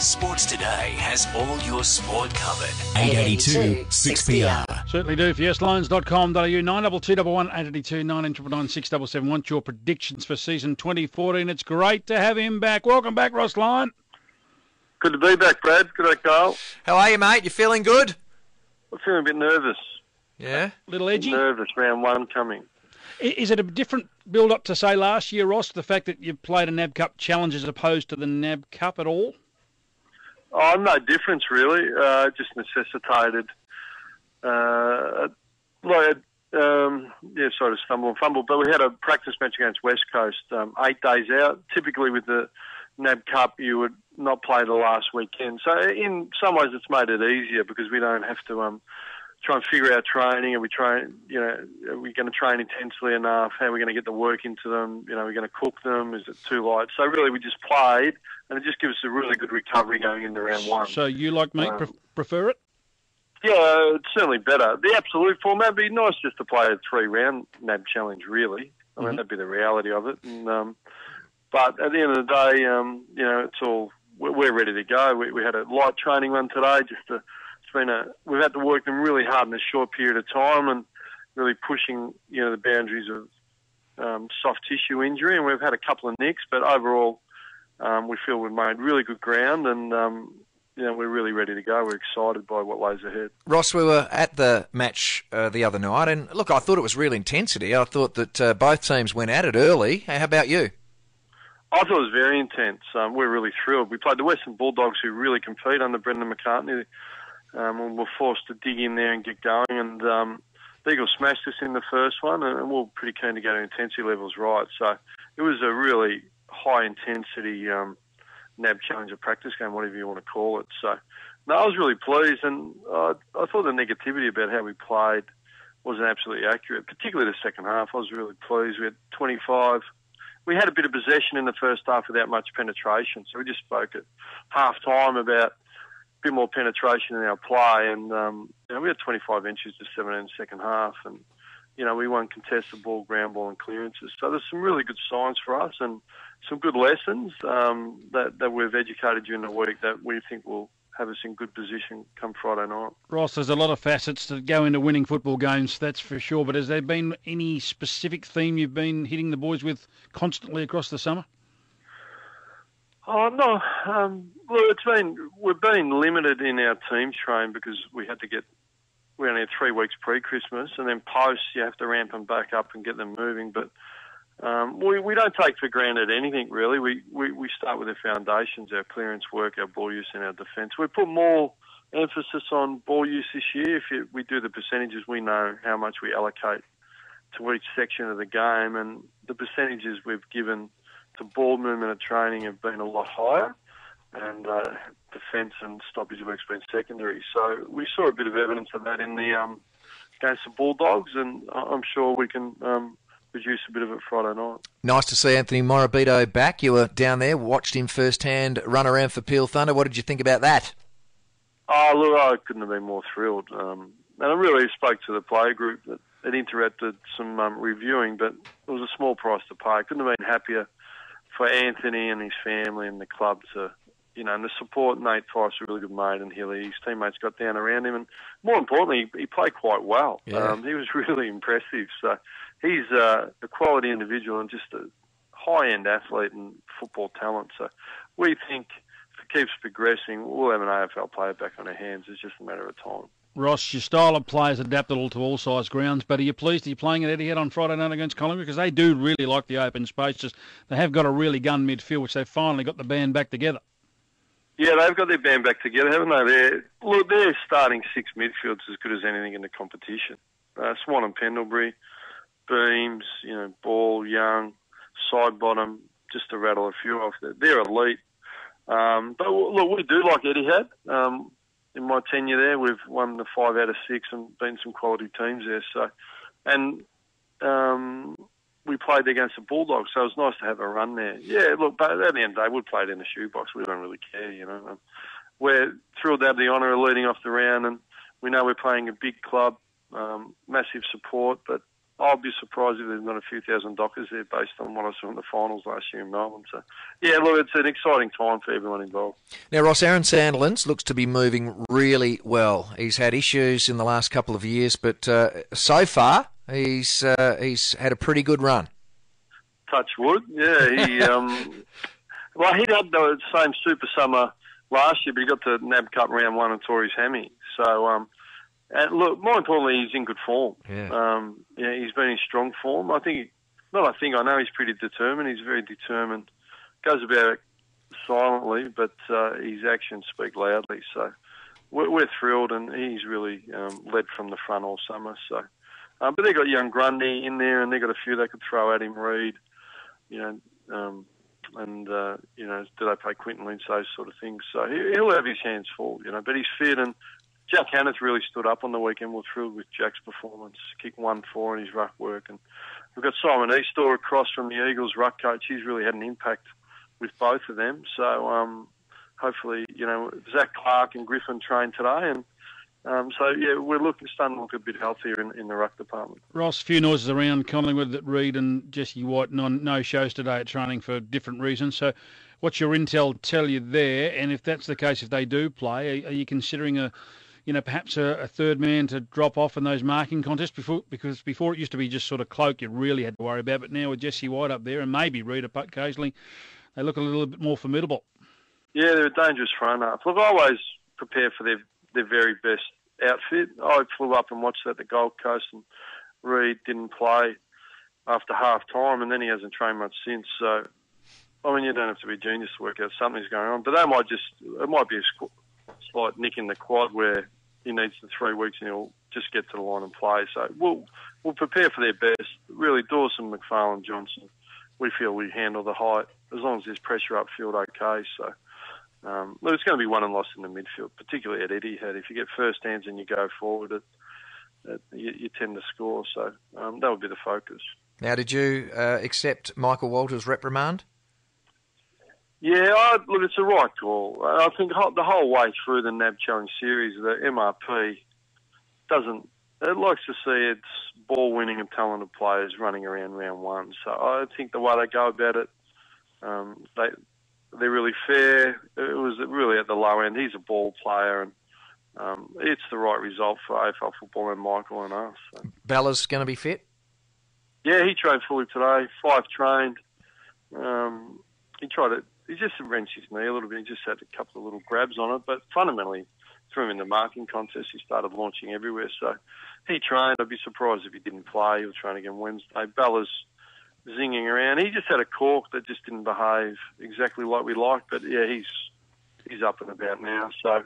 Sports Today has all your sport covered. 882 6PR. Certainly do. For yesloans.com.au, 92211 882 1999 677. Want your predictions for season 2014. It's great to have him back. Welcome back, Ross Lyon. Good to be back, Brad. Good day, Carl. How are you, mate? You feeling good? I'm feeling a bit nervous. Yeah? Little edgy? Nervous, round one coming. Is it a different build-up to, say, last year, Ross, the fact that you've played a NAB Cup challenge as opposed to the NAB Cup at all? Oh, no difference, really. Just necessitated. Sort of stumble and fumble. But we had a practice match against West Coast 8 days out. Typically with the NAB Cup, you would not play the last weekend. So in some ways it's made it easier because we don't have to try and figure out training. Are we going to train intensely enough? How are we going to get the work into them? Are we going to cook them? Is it too light? So really we just played, and it just gives us a really good recovery going into round one. So you, like me, prefer it? Yeah, it's certainly better. The absolute format would be nice just to play a 3-round NAB challenge, really. I mean, that'd be the reality of it. And, but at the end of the day, it's all, we're ready to go. We had a light training run today. We've had to work them really hard in a short period of time and really pushing, the boundaries of soft tissue injury. And we've had a couple of nicks, but overall, we feel we've made really good ground and, we're really ready to go. We're excited by what lies ahead. Ross, we were at the match the other night, and look, I thought it was real intensity. I thought that both teams went at it early. How about you? I thought it was very intense. We're really thrilled. We played the Western Bulldogs, who really compete under Brendan McCartney. And we're forced to dig in there and get going. And the Eagles smashed us in the first one, and we were pretty keen to get our intensity levels right. So it was a really high-intensity NAB Challenger practice game, whatever you want to call it. So, no, I was really pleased, and I thought the negativity about how we played wasn't absolutely accurate, particularly the second half. I was really pleased. We had 25. We had a bit of possession in the first half without much penetration, so we just spoke at half-time about a bit more penetration in our play, and we had 25 inches to 7 in the second half, and we won contested ball, ground ball, and clearances. So there's some really good signs for us and some good lessons that we've educated during the week that we think will have us in good position come Friday night. Ross, there's a lot of facets that go into winning football games, that's for sure. But has there been any specific theme you've been hitting the boys with constantly across the summer? Oh no, we've been limited in our team train because we only had 3 weeks pre-Christmas, and then post you have to ramp them back up and get them moving. But we don't take for granted anything really. We start with the foundations, our clearance work, our ball use, and our defence. We put more emphasis on ball use this year. If we do the percentages, we know how much we allocate to each section of the game, and the percentages we've given to ball movement and training have been a lot higher, and defence and stoppage work's been secondary. So we saw a bit of evidence of that in the against the Bulldogs, and I'm sure we can produce a bit of it Friday night. Nice to see Anthony Morabito back. You were down there, watched him firsthand run around for Peel Thunder. What did you think about that? Oh, look, I couldn't have been more thrilled. And I really spoke to the player group that interrupted some reviewing, but it was a small price to pay. I couldn't have been happier for Anthony and his family and the club to, and the support. Nate Price, a really good mate, and Hilly, his teammates got down around him, and more importantly, he played quite well. Yeah. He was really impressive. So he's a quality individual and just a high-end athlete and football talent. So we think if it keeps progressing, we'll have an AFL player back on our hands. It's just a matter of time. Ross, your style of play is adaptable to all size grounds, but are you pleased you're playing at Etihad on Friday night against Collingwood? Because they do really like the open space. Just they have got a really gun midfield, which they've finally got the band back together. Yeah, they've got their band back together, haven't they? Their starting 6 midfield's as good as anything in the competition. Swan and Pendlebury, Beams, Ball, Young, Sidebottom, just to rattle a few off. They're elite. But look, we do like Etihad. In my tenure there, we've won the 5 out of 6 and been some quality teams there. So, and we played against the Bulldogs, so it was nice to have a run there. Yeah, look, but at the end of the day, we'll play it in the shoebox. We don't really care, We're thrilled to have the honour of leading off the round, and we know we're playing a big club, massive support, but I'll be surprised if there's not a few thousand dockers there based on what I saw in the finals last year in Melbourne. So, yeah, look, it's an exciting time for everyone involved. Now, Ross, Aaron Sandilands looks to be moving really well. He's had issues in the last couple of years, but so far he's had a pretty good run. Touch wood, yeah. He well, he had the same Super Summer last year, but he got to NAB Cup round 1 and tore his hammy. So, and look, more importantly, he's in good form. Yeah. He's been in strong form. I know he's pretty determined. He's very determined. Goes about it silently, but his actions speak loudly. So we're thrilled, and he's really led from the front all summer. So, but they've got young Grundy in there, and they've got a few they could throw at him. Reid, do they play Quinton Lynch, those sort of things. So he'll have his hands full, but he's fit, and Jack Hanneth really stood up on the weekend. We're thrilled with Jack's performance. Kicked 1-4 in his ruck work. And we've got Simon Eastor across from the Eagles ruck coach. He's really had an impact with both of them. So hopefully, Zach Clark and Griffin trained today. And we're starting to look a bit healthier in the ruck department. Ross, a few noises around Collingwood that Reid and Jesse White no shows today at training for different reasons. So what's your intel tell you there? And if that's the case, if they do play, are you considering perhaps a third man to drop off in those marking contests because before it used to be just sort of cloak you really had to worry about, but now with Jesse White up there and maybe Reid occasionally, they look a little bit more formidable. Yeah, they're a dangerous front up. Look, I always prepare for their very best outfit. I flew up and watched that at the Gold Coast, and Reid didn't play after half time, and then he hasn't trained much since. So, you don't have to be a genius to work out something's going on, but it might be a slight nick in the quad where he needs the 3 weeks and he'll just get to the line and play. So we'll prepare for their best. Really, Dawson, McFarlane, Johnson, we feel we handle the height as long as there's pressure upfield okay. So it's going to be won and lost in the midfield, particularly at Etihad. If you get first hands and you go forward, you tend to score. So that would be the focus. Now, did you accept Michael Walters' reprimand? Yeah, look, it's a right call. I think the whole way through the NAB Challenge Series, the MRP it likes to see its ball-winning and talented players running around round 1. So I think the way they go about it, they're really fair. It was really at the low end. He's a ball player, and it's the right result for AFL football and Michael and us. So. Bella's going to be fit? Yeah, he trained fully today. 5 trained. He just wrenched his knee a little bit. He just had a couple of little grabs on it, but fundamentally threw him in the marking contest. He started launching everywhere. So he trained. I'd be surprised if he didn't play. He'll train again Wednesday. Bella's zinging around. He just had a cork that just didn't behave exactly like we liked, but yeah, he's up and about now. So,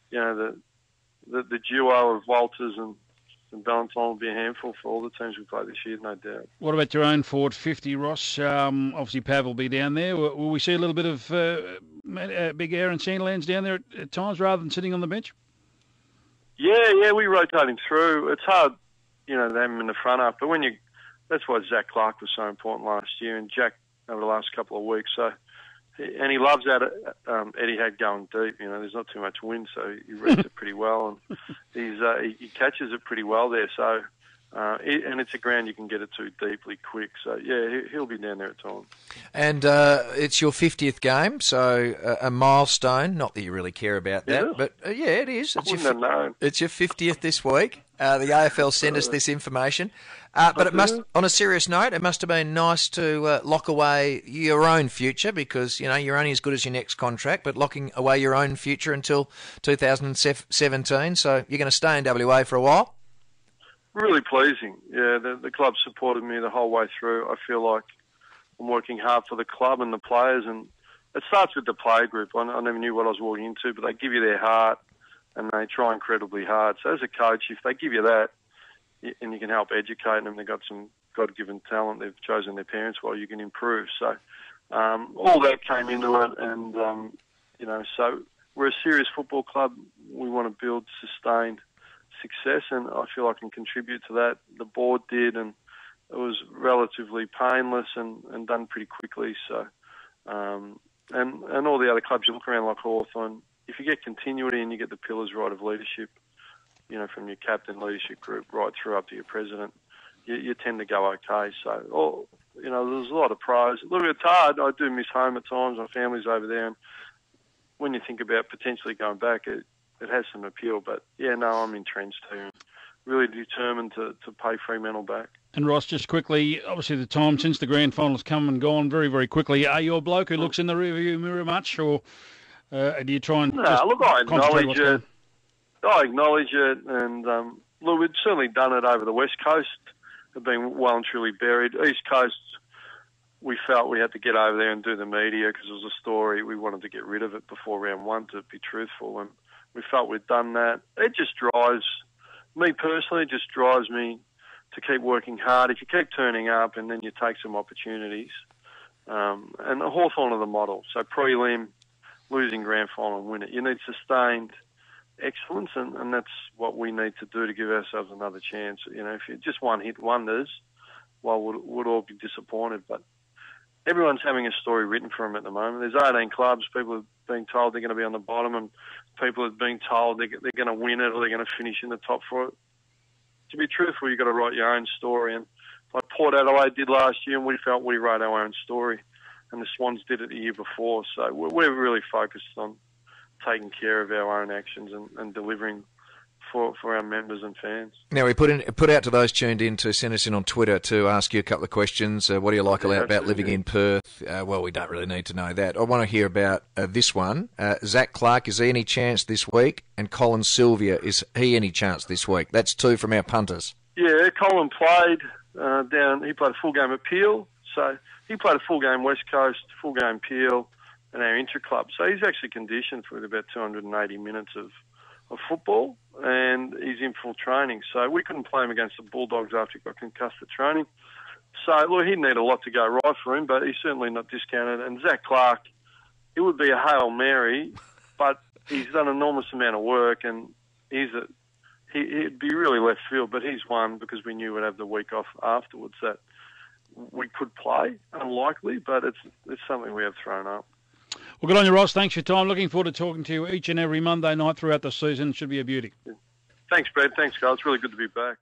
the duo of Walters and Valentine will be a handful for all the teams we play this year, no doubt. What about your own forward 50, Ross? Obviously, Pav will be down there. Will we see a little bit of big Aaron Sandilands down there at times rather than sitting on the bench? Yeah, we rotate him through. It's hard, to have him in the front up, but that's why Zach Clark was so important last year, and Jack over the last couple of weeks. So, and he loves that Etihad going deep. There's not too much wind, so he reads it pretty well, and he catches it pretty well there. So, and it's a ground you can get it to deeply quick. So, yeah, he'll be down there at times. And it's your 50th game, so a milestone. Not that you really care about that, but yeah, it is. It's your 50th this week. The AFL sent us this information. But it must, on a serious note, it must have been nice to lock away your own future because, you're only as good as your next contract, but locking away your own future until 2017. So you're going to stay in WA for a while? Really pleasing. Yeah, the club supported me the whole way through. I feel like I'm working hard for the club and the players, and it starts with the player group. I never knew what I was walking into, but they give you their heart and they try incredibly hard. So as a coach, if they give you that, and you can help educate them, they've got some God-given talent, they've chosen their parents well, you can improve. So all that came into it, and, so we're a serious football club. We want to build sustained success, and I feel I can contribute to that. The board did, and it was relatively painless and done pretty quickly. So, and all the other clubs you look around like Hawthorn, if you get continuity and you get the pillars right of leadership, from your captain leadership group right through up to your president, you tend to go okay. So, there's a lot of pros. Look, it's hard. I do miss home at times. My family's over there. And when you think about potentially going back, it has some appeal. But, yeah, no, I'm entrenched too. Really determined to pay Fremantle back. And Ross, just quickly, obviously the time since the grand final's come and gone very, very quickly. Are you a bloke who looks in the rearview mirror much, or do you try and I acknowledge it. I acknowledge it, and look, we've certainly done it over the West Coast. Have been well and truly buried. East Coast, we felt we had to get over there and do the media because it was a story. We wanted to get rid of it before round one, to be truthful, and we felt we'd done that. It just drives me personally. It just drives me to keep working hard. If you keep turning up and then you take some opportunities, and the Hawthorn are the model. So prelim, losing grand final and win it. You need sustained excellence, and that's what we need to do to give ourselves another chance. If you just one-hit wonders, well, we'd all be disappointed. But everyone's having a story written for them at the moment. There's 18 clubs. People are being told they're going to be on the bottom, and people are being told they're going to win it or they're going to finish in the top four. To be truthful, you've got to write your own story. And like Port Adelaide did last year, and we felt we wrote our own story. And the Swans did it the year before. So we're really focused on taking care of our own actions and delivering for our members and fans. Now, we put out to those tuned in to send us in on Twitter to ask you a couple of questions. What do you like about living in Perth? Well, we don't really need to know that. I want to hear about this one. Zach Clark, is he any chance this week? And Colin Sylvia, is he any chance this week? That's two from our punters. Yeah, Colin played he played a full game at Peel. So he played a full game West Coast, full game Peel, and our intra-club. So he's actually conditioned for about 280 minutes of football, and he's in full training. So we couldn't play him against the Bulldogs after he got concussed at training. So, look, he'd need a lot to go right for him, but he's certainly not discounted. And Zach Clark, it would be a Hail Mary, but he's done an enormous amount of work, and he'd be really left field, but he's one because we knew we'd have the week off afterwards that we could play. Unlikely, but it's something we have thrown up. Well, good on you, Ross. Thanks for your time. Looking forward to talking to you each and every Monday night throughout the season. Should be a beauty. Thanks, Brad. Thanks, guys. It's really good to be back.